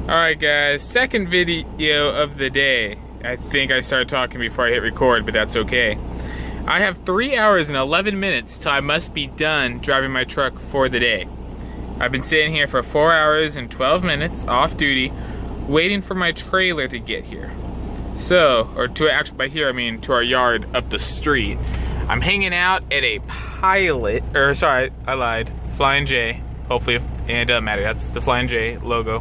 Alright guys, second video of the day. I think I started talking before I hit record, but that's okay. I have 3 hours and 11 minutes till I must be done driving my truck for the day. I've been sitting here for 4 hours and 12 minutes off duty, waiting for my trailer to get here. Actually by here I mean to our yard up the street. I'm hanging out at a I lied, Flying J. Hopefully, and it doesn't matter, that's the Flying J logo.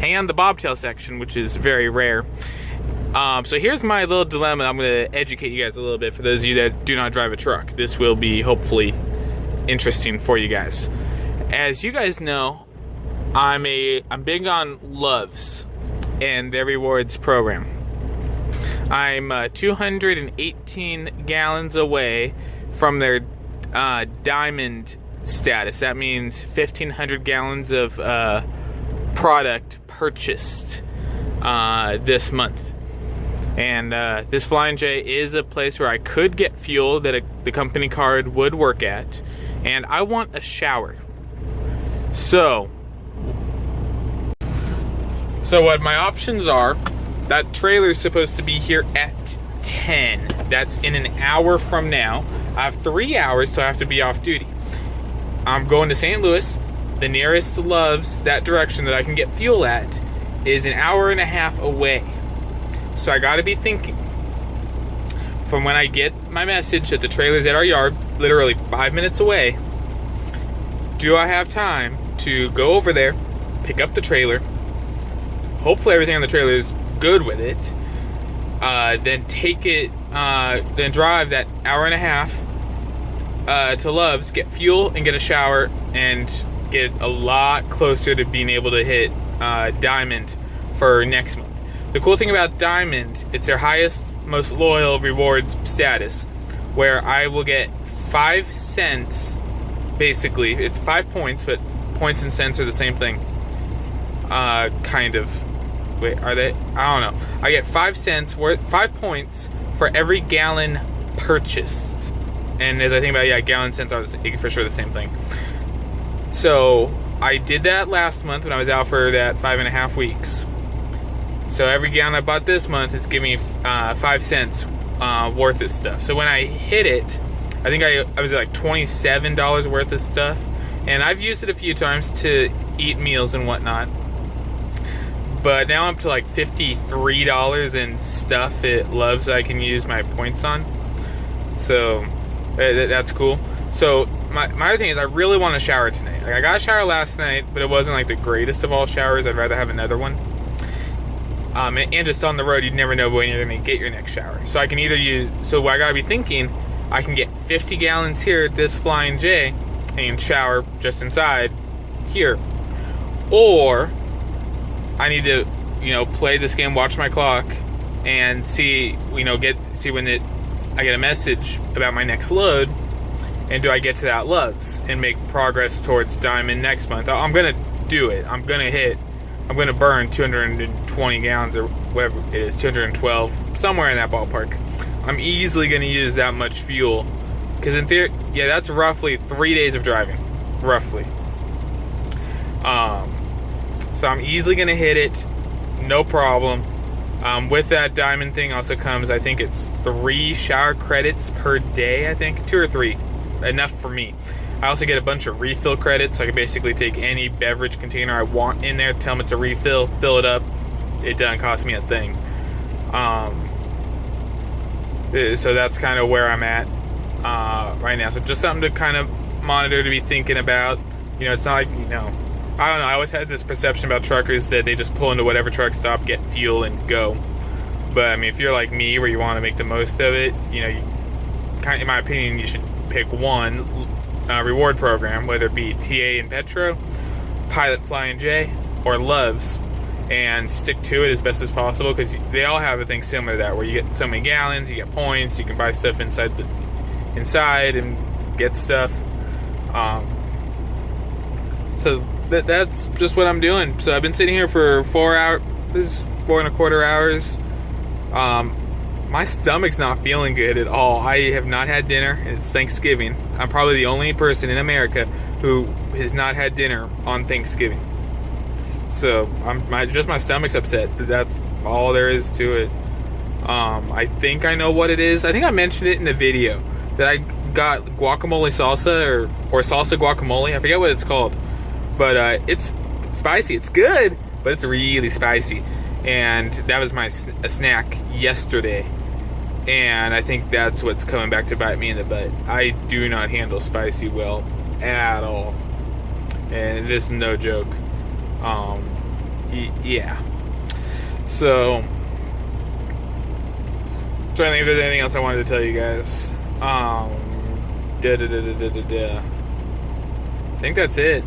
Hanging on the bobtail section, which is very rare. So here's my little dilemma. I'm gonna educate you guys a little bit for those of you that do not drive a truck. This will be hopefully interesting for you guys. As you guys know, I'm big on Loves and their rewards program. I'm 218 gallons away from their diamond status. That means 1,500 gallons of product purchased this month. And this Flying J is a place where I could get fuel that the company card would work at. And I want a shower. So what my options are, that trailer is supposed to be here at 10. That's in an hour from now. I have 3 hours till I have to be off duty. I'm going to St. Louis. The nearest Loves, that direction that I can get fuel at, is an hour and a half away. So I gotta be thinking, from when I get my message that the trailer's at our yard, literally 5 minutes away, do I have time to go over there, pick up the trailer, hopefully everything on the trailer is good with it, then take it, then drive that hour and a half to Loves, get fuel and get a shower, and get a lot closer to being able to hit Diamond for next month. The cool thing about Diamond, it's their highest, most loyal rewards status, where I will get 5 cents, basically. It's 5 points, but points and cents are the same thing. Kind of. Wait, are they? I don't know. I get 5 cents worth, 5 points for every gallon purchased. And as I think about it, yeah, gallon cents are for sure the same thing. So I did that last month when I was out for that 5.5 weeks. So every gallon I bought this month is giving me 5 cents worth of stuff. So when I hit it, I think I was at like $27 worth of stuff. And I've used it a few times to eat meals and whatnot. But now I'm up to like $53 in stuff it Loves I can use my points on. So that's cool. So my other thing is I really want to shower tonight. Like, I got a shower last night, but it wasn't like the greatest of all showers. I'd rather have another one. And just on the road, you never know when you're going to get your next shower. So I can either use, so I got to be thinking, I can get 50 gallons here at this Flying J and shower just inside here. Or I need to, play this game, watch my clock, and see, see when I get a message about my next load, and do I get to that Loves and make progress towards Diamond next month. I'm gonna do it. I'm gonna burn 220 gallons or whatever it is, 212, somewhere in that ballpark. I'm easily gonna use that much fuel, because in theory, yeah, that's roughly 3 days of driving, roughly. So I'm easily gonna hit it, no problem. With that Diamond thing also comes, I think it's 3 shower credits per day, I think, 2 or 3, enough for me. I also get a bunch of refill credits, so I can basically take any beverage container I want in there, tell them it's a refill, fill it up, it doesn't cost me a thing. So that's kind of where I'm at right now. So just something to kind of monitor, to be thinking about. It's not like, I don't know, I always had this perception about truckers that they just pull into whatever truck stop, get fuel, and go. But I mean, if you're like me, where you want to make the most of it, in my opinion, you should pick one reward program, whether it be TA and Petro, Pilot Flying J, or Loves, and stick to it as best as possible, because they all have a thing similar to that, where you get so many gallons, you get points, you can buy stuff inside and get stuff. So that's just what I'm doing. So I've been sitting here for 4 hours, 4.25 hours. My stomach's not feeling good at all. I have not had dinner. It's Thanksgiving. I'm probably the only person in America who has not had dinner on Thanksgiving. So just my stomach's upset. That's all there is to it. I think I know what it is. I think I mentioned it in the video that I got guacamole salsa or salsa guacamole. I forget what it's called, but it's spicy. It's good, but it's really spicy. And that was a snack yesterday. And I think that's what's coming back to bite me in the butt. I do not handle spicy well at all. And this is no joke. Yeah. So, trying to think if there's anything else I wanted to tell you guys. I think that's it.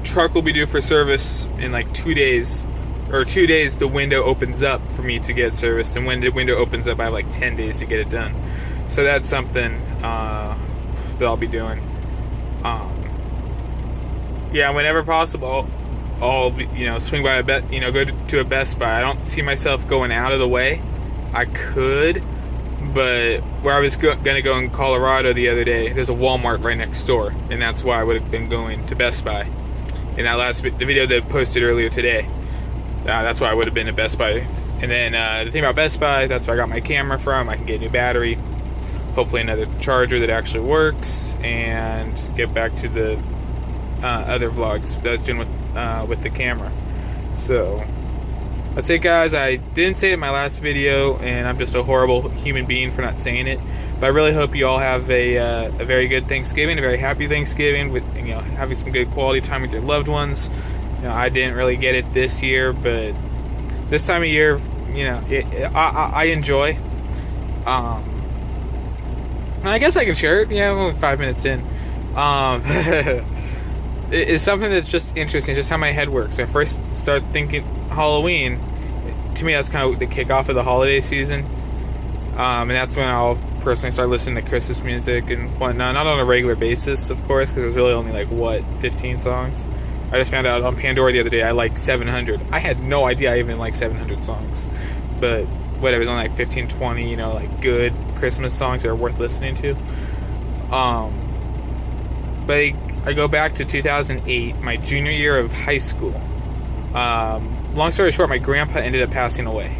Truck will be due for service in like 2 days. Or 2 days, the window opens up for me to get serviced. And when the window opens up, I have like 10 days to get it done. So that's something that I'll be doing. Yeah, whenever possible, I'll swing by go to a Best Buy. I don't see myself going out of the way. I could, but where I was gonna go in Colorado the other day, there's a Walmart right next door, and that's why I would have been going to Best Buy. In that the video that I posted earlier today, that's why I would have been at Best Buy. And then the thing about Best Buy, that's where I got my camera from. I can get a new battery, hopefully another charger that actually works, and get back to the other vlogs that I was doing with the camera. So that's it, guys. I didn't say it in my last video, and I'm just a horrible human being for not saying it. But I really hope you all have a very good Thanksgiving, a very happy Thanksgiving, with having some good quality time with your loved ones. I didn't really get it this year, but this time of year, I enjoy. I guess I can share it. Yeah, I'm only 5 minutes in. It's something that's just interesting, just how my head works. When I first start thinking Halloween, to me that's kind of the kickoff of the holiday season. And that's when I'll personally start listening to Christmas music and whatnot. Not on a regular basis, of course, because there's really only 15 songs. I just found out on Pandora the other day I like 700. I had no idea I even like 700 songs. But whatever, there's only 15, 20, good Christmas songs that are worth listening to. But I go back to 2008, my junior year of high school. Long story short, my grandpa ended up passing away.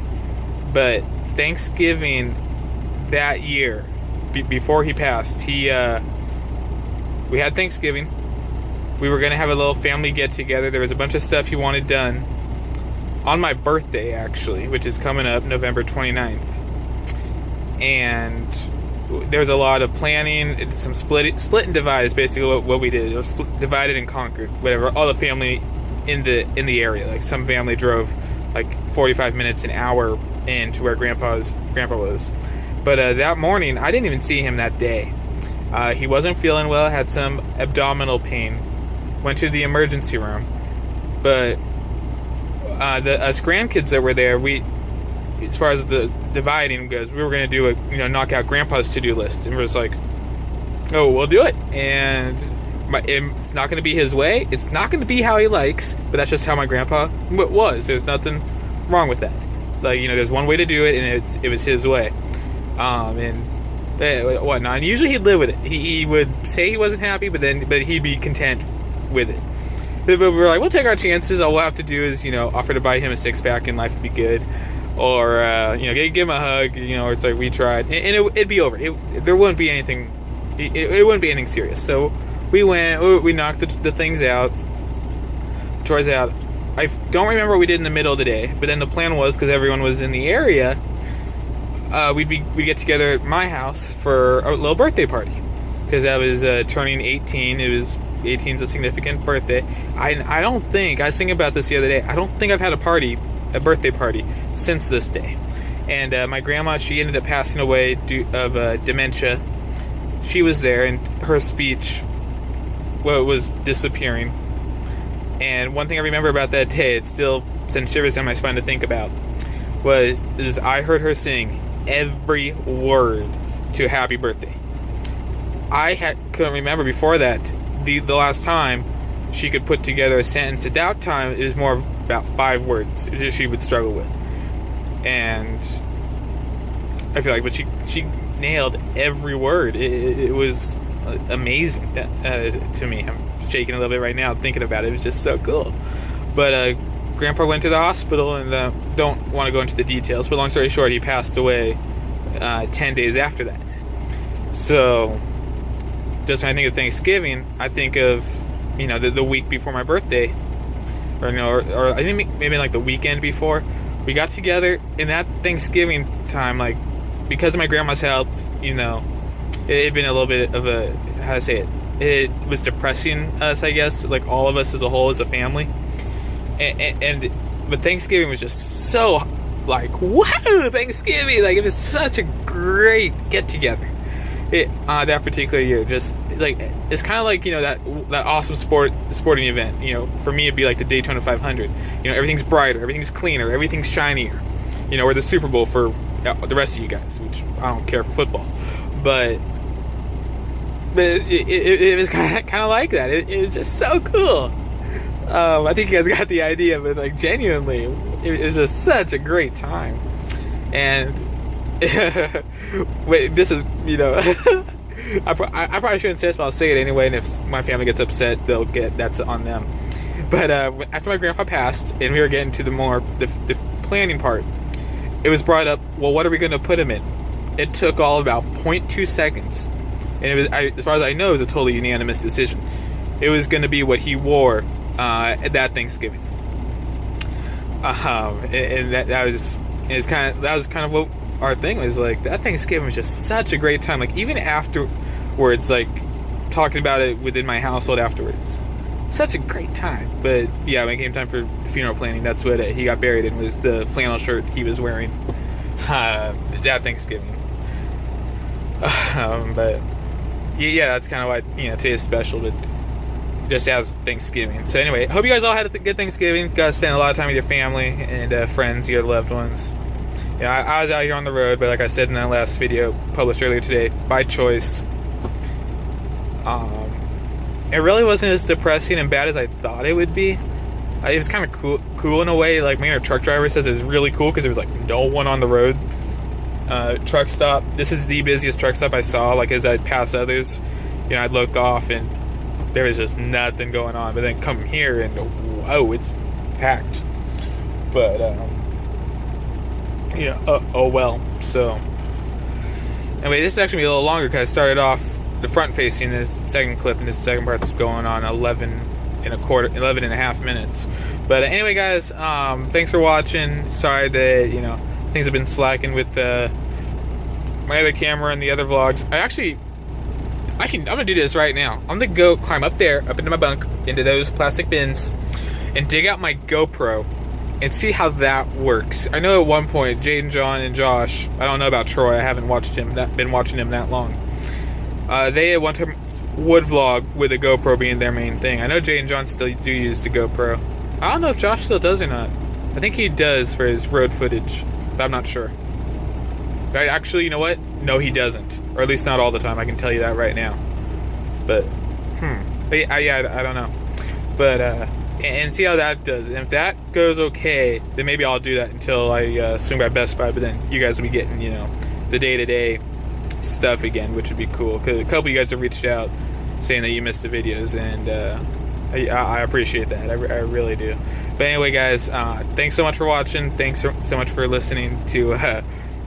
But Thanksgiving that year, before he passed, we had Thanksgiving. We were going to have a little family get-together. There was a bunch of stuff he wanted done on my birthday, actually, which is coming up November 29th. And there was a lot of planning, some split and divide is basically what we did. It was divided and conquered, whatever. All the family in the area. Like some family drove 45 minutes, an hour in to where Grandpa was. But that morning, I didn't even see him that day. He wasn't feeling well, had some abdominal pain. Went to the emergency room. But us grandkids that were there, as far as the dividing goes, we were going to do knock out Grandpa's to-do list. And we're just like, oh, we'll do it. And it's not going to be his way. It's not going to be how he likes, but that's just how my grandpa was. There's nothing wrong with that. There's one way to do it, and it was his way. And whatnot. And usually he'd live with it. He would say he wasn't happy, but he'd be content with it. But we were like, we'll take our chances. All we'll have to do is, offer to buy him a six-pack and life would be good. Or, give him a hug, or it's like we tried. And it'd be over. There wouldn't be anything, it wouldn't be anything serious. So we went, we knocked the things out, toys out. I don't remember what we did in the middle of the day, but then the plan was, because everyone was in the area, we'd get together at my house for a little birthday party. Because I was turning 18. It was 18's a significant birthday. I don't think, I was thinking about this the other day, I don't think I've had a birthday party since this day. And my grandma, she ended up passing away of dementia. She was there, and her speech was disappearing. And one thing I remember about that day, it still sends shivers down my spine to think about, is I heard her sing every word to Happy Birthday. Couldn't remember before that the last time she could put together a sentence. At that time, it was more about 5 words she would struggle with. And I feel like, but she nailed every word. It was amazing to me. I'm shaking a little bit right now thinking about it. It was just so cool. But Grandpa went to the hospital, and don't want to go into the details, but long story short, he passed away 10 days after that. So just when I think of Thanksgiving, I think of, you know, the week before my birthday, or, you know, or I think maybe like the weekend before. We got together in that Thanksgiving time, like, because of my grandma's health, you know, it had been a little bit of a, how to say it, it was depressing us, I guess, like all of us as a whole, as a family. But Thanksgiving was just so, like, wow, Thanksgiving, like, it was such a great get-together. That particular year, just like, it's kind of like, you know, that awesome sporting event. You know, for me it'd be like the Daytona 500. You know, everything's brighter, everything's cleaner, everything's shinier. You know, or the Super Bowl for the rest of you guys, which I don't care for football, but it was kind of like that. It was just so cool. I think you guys got the idea, but like, genuinely, it was just such a great time. And wait, this is, you know, I probably shouldn't say this, but I'll say it anyway, and if my family gets upset, that's on them. But after my grandpa passed, and we were getting to the planning part, it was brought up, well, what are we going to put him in? It took all about 0.2 seconds, and it was, as far as I know, it was a totally unanimous decision. It was going to be what he wore at that Thanksgiving, and that was kind of what our thing was like. That Thanksgiving was just such a great time. Like, even afterwards, like, talking about it within my household afterwards, such a great time. But yeah, when it came time for funeral planning, that's what he got buried in, was the flannel shirt he was wearing that Thanksgiving. But yeah, that's kind of why, you know, today's special, but just as Thanksgiving. So anyway, hope you guys all had a good Thanksgiving. Got to spend a lot of time with your family and friends, your loved ones. Yeah, I was out here on the road, but like I said in that last video published earlier today, by choice. It really wasn't as depressing and bad as I thought it would be. It was kind of cool in a way. Like, my truck driver says it was really cool because there was like no one on the road. Truck stop. This is the busiest truck stop I saw. Like, as I'd pass others, you know, I'd look off and there was just nothing going on. But then come here and whoa, it's packed. But yeah, oh well. So anyway, this is actually gonna be a little longer because I started off the front facing this second clip, and this second part's going on 11 and a half minutes. But anyway, guys, thanks for watching. Sorry that, you know, things have been slacking with my other camera and the other vlogs. I'm gonna do this right now. I'm gonna go climb up there, up into my bunk, into those plastic bins, and dig out my GoPro and see how that works. I know at one point, Jaden, John, and Josh, I don't know about Troy, I haven't been watching him that long. They at one time would vlog with a GoPro being their main thing. I know Jay and John still do use the GoPro. I don't know if Josh still does or not. I think he does for his road footage, but I'm not sure. But actually, you know what? No, he doesn't. Or at least not all the time. I can tell you that right now. But, yeah, I don't know. But, and see how that does. And if that goes okay, then maybe I'll do that until I swing by Best Buy. But then you guys will be getting, you know, the day-to-day stuff again, which would be cool. Because a couple of you guys have reached out saying that you missed the videos, and I appreciate that. I really do. But anyway, guys, thanks so much for watching. Thanks so much for listening to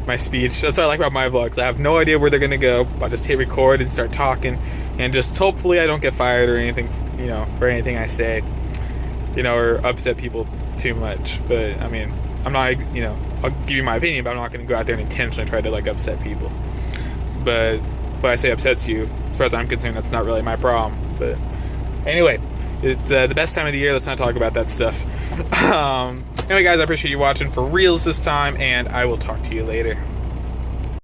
my speech. That's what I like about my vlogs. I have no idea where they're gonna go. I'll just hit record and start talking, and just hopefully I don't get fired or anything, you know, for anything I say, you know, or upset people too much. But I mean, I'm not, you know, I'll give you my opinion, but I'm not gonna go out there and intentionally try to like upset people. But if I say upsets you, as far as I'm concerned, that's not really my problem. But anyway, it's the best time of the year. Let's not talk about that stuff. Anyway, guys, I appreciate you watching for reals this time, and I will talk to you later.